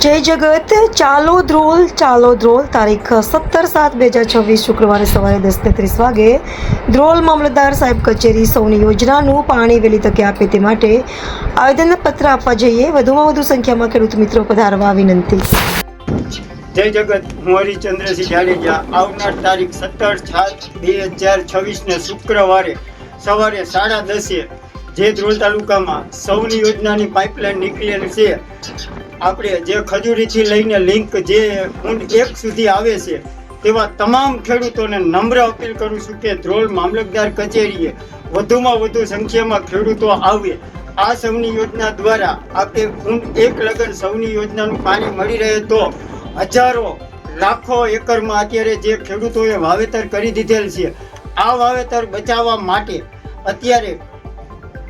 જય જગત ચાલો ધ્રોલ તારીખ 17/7/2026 શુક્રવારે સવારે 10:30 વાગે ધ્રોલ મામલતદાર સાહેબ કચેરી સૌની યોજનાનું પાણી વહેલી તકે આપે તે માટે આવેદનપત્ર આપવા જઈએ વધુમાં વધુ સંખ્યામાં ખેડૂત મિત્રો પધારવા વિનંતી। જય જગત, હું હરિચંદ્રસિંહ જાડેજા આવનાર તારીખ 17/7/2026 ને શુક્રવારે સવારે 10:30 જે ધ્રોલ તાલુકામાં સૌની યોજનાની પાઇપલાઇન નીકળેલ છે। આપણે જે ખજૂરીથી લઈને લિંક જે ઊંડ 1 સુધી આવે છે તેવા તમામ ખેડૂતોને નમ્ર અપીલ કરું છું કે ધ્રોલ મામલતદાર કચેરીએ વધુમાં વધુ સંખ્યામાં ખેડૂતો આવે। આ સૌની યોજના દ્વારા આપણે ઊંડ 1 લગન સૌની યોજનાનું પાણી મળી રહે તો હજારો લાખો એકરમાં અત્યારે જે ખેડૂતોએ વાવેતર કરી દીધેલ છે આ વાવેતર બચાવવા માટે અત્યારે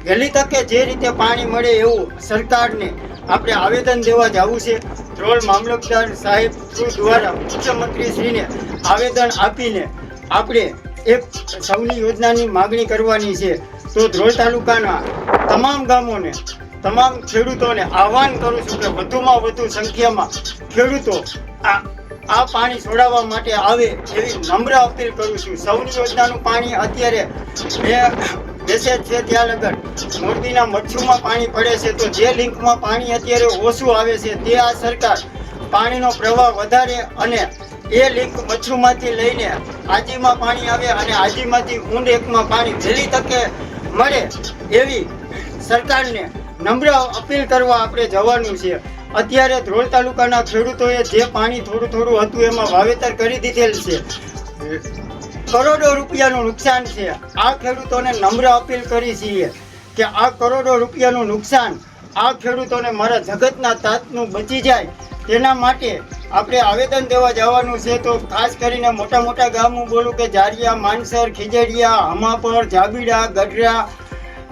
વહેલી તકે જે રીતે પાણી મળે એવું સરકારને આપણે આવેદન દેવા જવું છે। ધ્રોલ મામલતદાર સાહેબ દ્વારા મુખ્યમંત્રીશ્રીને આવેદન આપીને આપણે એક સૌની યોજનાની માગણી કરવાની છે। તો ધ્રોલ તાલુકાના તમામ ગામોને તમામ ખેડૂતોને આહવાન કરું છું કે વધુમાં વધુ સંખ્યામાં ખેડૂતો આ પાણી છોડાવવા માટે આવે એવી નમ્ર અપીલ કરું છું। સૌની યોજનાનું પાણી અત્યારે મેસેજ છે ત્યાં લગન મોરબીના મચ્છુમાં પાણી પડે છે તો જે લિંકમાં પાણી અત્યારે ઓછું આવે છે તે આ સરકાર પાણીનો પ્રવાહ વધારે અને એ લિંક મચ્છુમાંથી લઈને આજીમાં પાણી આવે અને આજીમાંથી ઊંડ 1માં પાણી વહેલી તકે મળે એવી સરકારને નમ્ર અપીલ કરવા આપણે જવાનું છે। અત્યારે ધ્રોલ તાલુકાના ખેડૂતોએ જે પાણી થોડું હતું એમાં વાવેતર કરી દીધેલ છે। કરોડો રૂપિયાનું નુકસાન છે। આ ખેડૂતોને નમ્ર અપીલ કરી છીએ કે આ કરોડો રૂપિયાનું નુકસાન આ ખેડૂતોને મારા જગતના તાતનું બચી જાય તેના માટે આપણે આવેદન દેવા જવાનું છે। તો ખાસ કરીને મોટા મોટા ગામો બોલું કે જારિયા, માનસર, ખીજડીયા, હમાપર, જાબીડા, ગઢરા,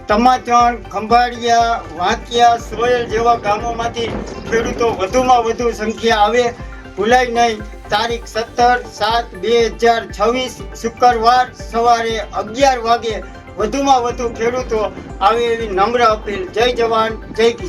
તમાચણ, ખંભાળિયા, વાંકિયા, સોયલ જેવા ગામોમાંથી ખેડૂતો વધુમાં વધુ સંખ્યા આવે। ભૂલાય નહીં, તારીખ 17/7/2026 શુક્રવાર સવારે 11 વાગે વધુમાં વધુ ખેડૂતો આવે એવી નમ્ર અપીલ। જય જવાન, જય કિસાન।